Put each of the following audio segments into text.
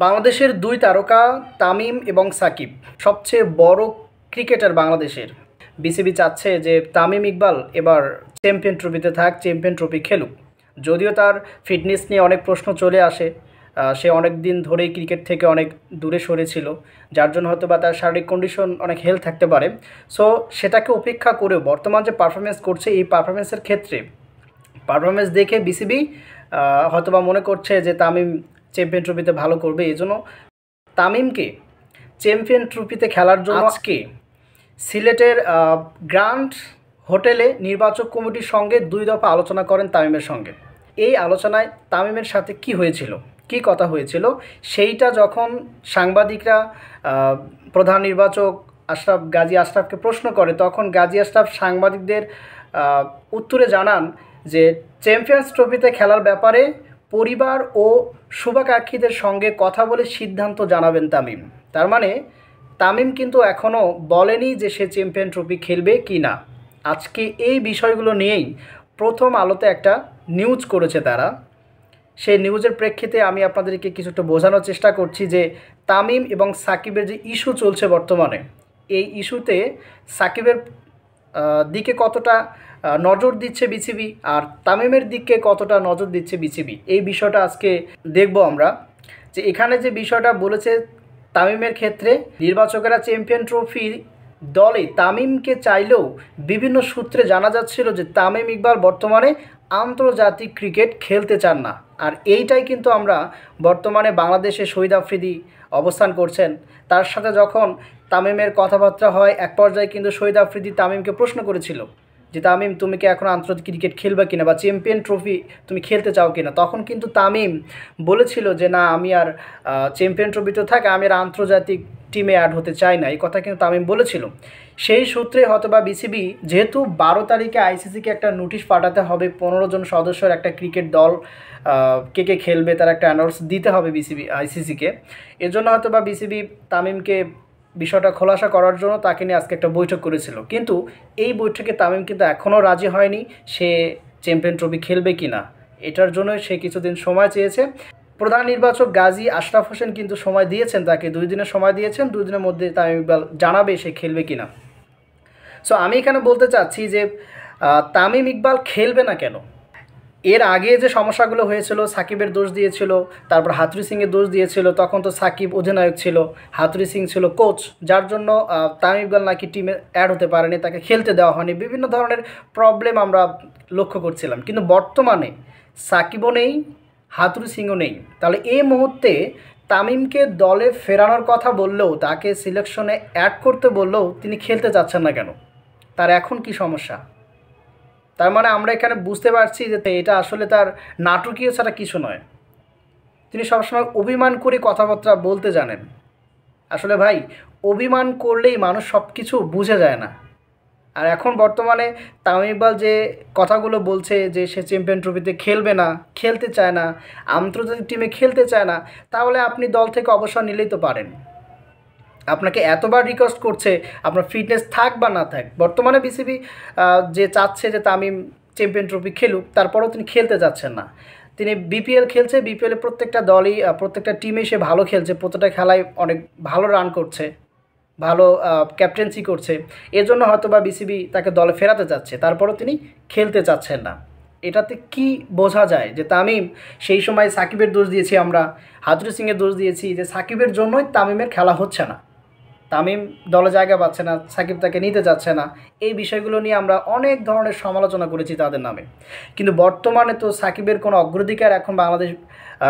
বাংলাদেশের দুই তারকা তামিম এবং সাকিব সবচেয়ে বড় ক্রিকেটার বাংলাদেশের। বিসিবি চাচ্ছে যে তামিম ইকবাল এবার চ্যাম্পিয়ন ট্রফিতে থাক, চ্যাম্পিয়ন ট্রফি খেলুক। যদিও তার ফিটনেস নিয়ে অনেক প্রশ্ন চলে আসে, সে অনেক দিন ধরেই ক্রিকেট থেকে অনেক দূরে সরেছিল, যার জন্য হয়তো বা তার শারীরিক কন্ডিশন অনেক হেলথ থাকতে পারে। সো সেটাকে উপেক্ষা করেও বর্তমান যে পারফরমেন্স করছে, এই পারফরমেন্সের ক্ষেত্রে পারফরমেন্স দেখে বিসিবি হয়তোবা মনে করছে যে তামিম চ্যাম্পিয়ন ট্রফিতে ভালো করবে। এই জন্য তামিমকে চ্যাম্পিয়ন ট্রফিতে খেলার জন্য আজকে সিলেটের গ্র্যান্ড হোটেলে নির্বাচক কমিটির সঙ্গে 2 দফা আলোচনা করেন তামিমের সঙ্গে। এই আলোচনায় তামিমের সাথে কি হয়েছিল, কি কথা হয়েছিল, সেইটা যখন সাংবাদিকরা প্রধান নির্বাচক গাজী আশরাফকে প্রশ্ন করে, তখন গাজী আশরাফ সাংবাদিকদের উত্তরে জানান যে চ্যাম্পিয়ন্স ট্রফিতে খেলার ব্যাপারে পরিবার ও শুভাকাঙ্ক্ষীদের সঙ্গে কথা বলে সিদ্ধান্ত জানাবেন তামিম। তার মানে তামিম কিন্তু এখনও বলেনি যে সে চ্যাম্পিয়ন ট্রফি খেলবে কি না। আজকে এই বিষয়গুলো নিয়েই প্রথম আলোতে একটা নিউজ করেছে তারা। সেই নিউজের প্রেক্ষিতে আমি আপনাদেরকে কিছুটা বোঝানোর চেষ্টা করছি যে তামিম এবং সাকিবের যে ইস্যু চলছে বর্তমানে, এই ইস্যুতে সাকিবের দিকে কতটা নজর দিচ্ছে বিসিবি আর তামিমের দিকে কতটা নজর দিচ্ছে বিসিবি, এই বিষয়টা আজকে দেখব আমরা। যে এখানে যে বিষয়টা বলেছে তামিমের ক্ষেত্রে, নির্বাচকেরা চ্যাম্পিয়ন ট্রফি দলে তামিমকে চাইলেও বিভিন্ন সূত্রে জানা যাচ্ছিল যে তামিম ইকবাল বর্তমানে আন্তর্জাতিক ক্রিকেট খেলতে চান না। আর এইটাই কিন্তু আমরা বর্তমানে বাংলাদেশে শহীদ আফ্রিদি অবস্থান করছেন, তার সাথে যখন তামিমের কথাবার্তা হয়, এক পর্যায়ে কিন্তু শহীদ আফ্রিদি তামিমকে প্রশ্ন করেছিল যে তামিম, তুমি কি এখন আন্তর্জাতিক ক্রিকেট খেলবে কিনা বা চ্যাম্পিয়ন ট্রফি তুমি খেলতে চাও কিনা। তখন কিন্তু তামিম বলেছিল যে না, আমি আর চ্যাম্পিয়ন ট্রফিতে থাকে, আমি আর আন্তর্জাতিক টিমে অ্যাড হতে চাই না। এই কথা কিন্তু তামিম বলেছিল। সেই সূত্রে হয়তোবা বিসিবি যেহেতু 12 তারিখে আইসিসিকে একটা নোটিশ পাঠাতে হবে, 15 জন সদস্যের একটা ক্রিকেট দল কে কে খেলবে তার একটা অ্যানাউন্স দিতে হবে বিসিবি আইসিসিকে। এর জন্য হয়তোবা বিসিবি তামিমকে বিষয়টা খোলাসা করার জন্য তাকে নিয়ে আজকে একটা বৈঠক করেছিল। কিন্তু এই বৈঠকে তামিম কিন্তু এখনও রাজি হয়নি সে চ্যাম্পিয়ন ট্রফি খেলবে কি না। এটার জন্য সে কিছুদিন সময় চেয়েছে। প্রধান নির্বাচক গাজী আশরাফ হোসেন কিন্তু সময় দিয়েছেন, তাকে 2 দিনের সময় দিয়েছেন, 2 দিনের মধ্যে তামিম ইকবাল জানাবে সে খেলবে কি না। সো আমি এখানে বলতে চাচ্ছি যে তামিম ইকবাল খেলবে না কেন। এর আগে যে সমস্যাগুলো হয়েছিল, সাকিবের দোষ দিয়েছিল, তারপর হাতুড়ি সিংয়ের দোষ দিয়েছিল, তখন তো সাকিব অধিনায়ক ছিল, হাতুড়ি সিং ছিল কোচ, যার জন্য তামিম ইকবাল নাকি টিমে অ্যাড হতে পারেনি, তাকে খেলতে দেওয়া হয়নি, বিভিন্ন ধরনের প্রবলেম আমরা লক্ষ্য করছিলাম। কিন্তু বর্তমানে সাকিবও নেই, হাতুড়ি সিংও নেই, তাহলে এই মুহূর্তে তামিমকে দলে ফেরানোর কথা বললেও, তাকে সিলেকশনে অ্যাড করতে বললেও তিনি খেলতে চাচ্ছেন না কেন, তার এখন কি সমস্যা? তার মানে আমরা এখানে বুঝতে পারছি যে এটা আসলে তার নাটকীয় ছাড়া কিছু নয়। তিনি সবসময় অভিমান করে কথাবার্তা বলতে জানেন। আসলে ভাই, অভিমান করলেই মানুষ সব কিছু বুঝে যায় না। আর এখন বর্তমানে তামিম ইকবাল যে কথাগুলো বলছে যে সে চ্যাম্পিয়ন ট্রফিতে খেলবে না, খেলতে চায় না, আন্তর্জাতিক টিমে খেলতে চায় না, তাহলে আপনি দল থেকে অবসর নিলেই তো পারেন। আপনাকে এতবার রিকোয়েস্ট করছে, আপনার ফিটনেস থাক বা না থাক। বর্তমানে বিসিবি যে চাচ্ছে যে তামিম চ্যাম্পিয়ন ট্রফি খেলুক, তারপরেও তিনি খেলতে যাচ্ছেন না। তিনি বিপিএল খেলছে, বিপিএলে প্রত্যেকটা দলই প্রত্যেকটা টিমে সে ভালো খেলছে, প্রত্যেকটা খেলায় অনেক ভালো রান করছে, ভালো ক্যাপ্টেন্সি করছে। এজন্য হয়তো বা বিসিবি তাকে দলে ফেরাতে চাচ্ছে, তারপরও তিনি খেলতে চাচ্ছেন না। এটাতে কি বোঝা যায় যে তামিম সেই সময় সাকিবের দোষ দিয়েছি আমরা, হাতুড়ি সিংয়ের দোষ দিয়েছি যে সাকিবের জন্যই তামিমের খেলা হচ্ছে না, তামিম দলে জায়গা পাচ্ছে না, সাকিব তাকে নিতে যাচ্ছে না। এই বিষয়গুলো নিয়ে আমরা অনেক ধরনের সমালোচনা করেছি তাদের নামে। কিন্তু বর্তমানে তো সাকিবের কোনো অগ্রাধিকার এখন বাংলাদেশ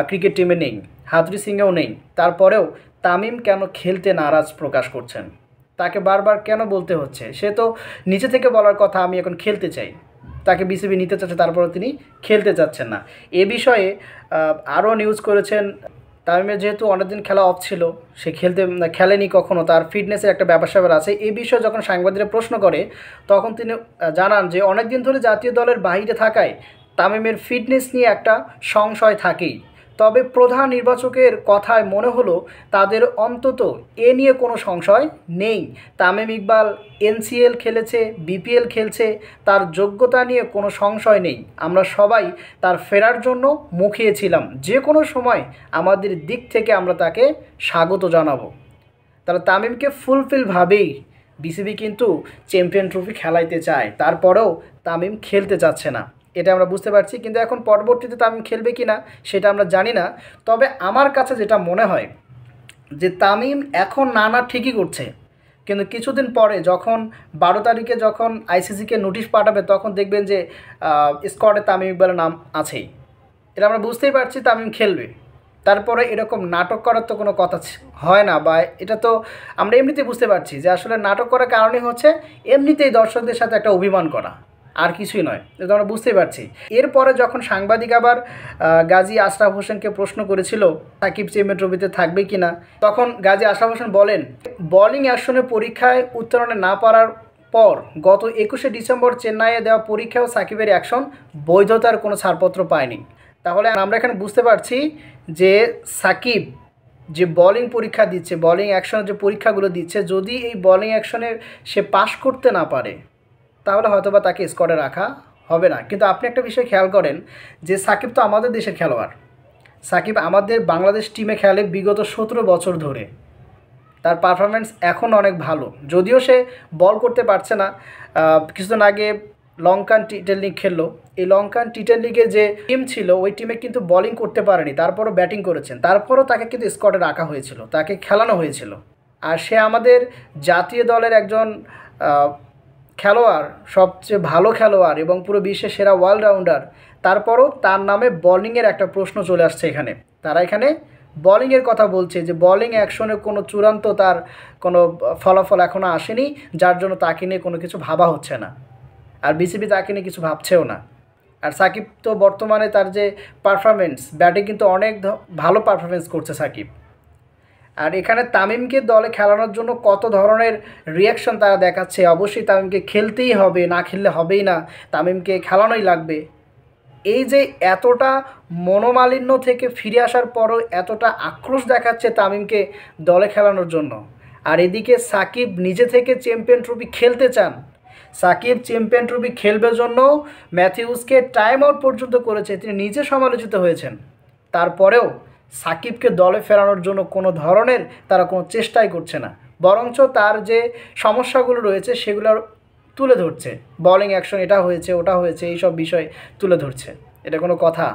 ক্রিকেট টিমে নেই, হাতুড়ি সিংয়েও নেই। তারপরেও তামিম কেন খেলতে নারাজ প্রকাশ করছেন? তাকে বারবার কেন বলতে হচ্ছে? সে তো নিচে থেকে বলার কথা আমি এখন খেলতে চাই, তাকে বিসিবি নিতে চাচ্ছে, তারপরেও তিনি খেলতে চাচ্ছেন না। এ বিষয়ে আরও নিউজ করেছেন তামিমের যেহেতু অনেকদিন খেলা অফ ছিল, সে খেলেনি কখনো, তার ফিটনেসের একটা ব্যাপার স্যাপার আছে। এই বিষয়ে যখন সাংবাদিকরা প্রশ্ন করে, তখন তিনি জানান যে অনেক দিন ধরে জাতীয় দলের বাইরে থাকায় তামিমের ফিটনেস নিয়ে একটা সংশয় থাকেই। তবে প্রধান নির্বাচকের কথায় মনে হলো তাদের অন্তত এ নিয়ে কোনো সংশয় নেই। তামিম ইকবাল এনসিএল খেলেছে, বিপিএল খেলছে, তার যোগ্যতা নিয়ে কোনো সংশয় নেই। আমরা সবাই তার ফেরার জন্য মুখিয়ে ছিলাম। যে কোনো সময় আমাদের দিক থেকে আমরা তাকে স্বাগত জানাবো। তাহলে তামিমকে ফুলফিলভাবেই বিসিবি কিন্তু চ্যাম্পিয়ন ট্রফি খেলাইতে চায়, তারপরেও তামিম খেলতে চাচ্ছে না, এটা আমরা বুঝতে পারছি। কিন্তু এখন পরবর্তীতে তামিম খেলবে কি না সেটা আমরা জানি না। তবে আমার কাছে যেটা মনে হয় যে তামিম এখন না ঠিকই করছে, কিন্তু কিছুদিন পরে যখন 12 তারিখে যখন আইসিসিকে নোটিশ পাঠাবে তখন দেখবেন যে স্কোয়াডে তামিম ইকবালের নাম আছেই। এটা আমরা বুঝতেই পারছি তামিম খেলবে। তারপরে এরকম নাটক করার তো কোনো কথা হয় না, বা এটা তো আমরা এমনিতেই বুঝতে পারছি যে আসলে নাটক করার কারণই হচ্ছে এমনিতেই দর্শকদের সাথে একটা অভিমান করা, আর কিছুই নয়। এটা আমরা বুঝতেই পারছি। এরপরে যখন সাংবাদিক আবার গাজী আশরাফ হোসেনকে প্রশ্ন করেছিল সাকিব চ্যাম্পিয়ন ট্রফিতে থাকবে কি না, তখন গাজী আশরাফ হোসেন বলেন, বোলিং অ্যাকশনের পরীক্ষায় উত্তরণে না পারার পর গত 21শে ডিসেম্বর চেন্নাইয়ে দেওয়া পরীক্ষাও সাকিবের অ্যাকশন বৈধতার কোনো ছাড়পত্র পায়নি। তাহলে আমরা এখানে বুঝতে পারছি যে সাকিব যে বোলিং পরীক্ষা দিচ্ছে, বোলিং অ্যাকশনের যে পরীক্ষাগুলো দিচ্ছে, যদি এই বোলিং অ্যাকশনের সে পাশ করতে না পারে তাহলে হয়তোবা তাকে স্কোয়াডে রাখা হবে না। কিন্তু আপনি একটা বিষয় খেয়াল করেন যে সাকিব তো আমাদের দেশের খেলোয়াড়, সাকিব আমাদের বাংলাদেশ টিমে খেলে বিগত 17 বছর ধরে, তার পারফরমেন্স এখন অনেক ভালো। যদিও সে বল করতে পারছে না, কিছুদিন আগে লঙ্কান টি10 লিগ খেললো, এই লঙ্কান টি10 লিগে যে টিম ছিল ওই টিমে কিন্তু বোলিং করতে পারেনি, তারপরও ব্যাটিং করেছেন, তারপরও তাকে কিন্তু স্কোয়াডে রাখা হয়েছিল, তাকে খেলানো হয়েছিল। আর সে আমাদের জাতীয় দলের একজন খেলোয়াড়, সবচেয়ে ভালো খেলোয়াড় এবং পুরো বিশ্বের সেরা অলরাউন্ডার। তারপরও তার নামে বোলিংয়ের একটা প্রশ্ন চলে আসছে এখানে। তারা এখানে বোলিংয়ের কথা বলছে যে বোলিং অ্যাকশনে কোনো চূড়ান্ত তার কোনো ফলাফল এখনও আসেনি, যার জন্য তাকে নিয়ে কোনো কিছু ভাবা হচ্ছে না, আর বিসিবি তাকে নিয়ে কিছু ভাবছেও না। আর সাকিব তো বর্তমানে তার যে পারফরমেন্স, ব্যাটে কিন্তু অনেক ভালো পারফরমেন্স করছে সাকিব। আর এখানে তামিমকে দলে খেলানোর জন্য কত ধরনের রিয়াকশন তারা দেখাচ্ছে, অবশ্যই তামিমকে খেলতেই হবে, না খেললে হবেই না, তামিমকে খেলানোই লাগবে। এই যে এতটা মনোমালিন্য থেকে ফিরে আসার পরও এতটা আক্রোশ দেখাচ্ছে তামিমকে দলে খেলানোর জন্য, আর এদিকে সাকিব নিজে থেকে চ্যাম্পিয়ন ট্রফি খেলতে চান। সাকিব চ্যাম্পিয়ন ট্রফি খেলবার জন্য ম্যাথিউসকে টাইম আউট পর্যন্ত করেছে, তিনি নিজে সমালোচিত হয়েছেন। তারপরেও সাকিবকে দলে ফেরানোর জন্য কোনো ধরনের তারা কোনো চেষ্টাই করছে না, বরঞ্চ তার যে সমস্যাগুলো রয়েছে সেগুলো তুলে ধরছে। বোলিং অ্যাকশন এটা হয়েছে ওটা হয়েছে এইসব বিষয় তুলে ধরছে। এটা কোনো কথা?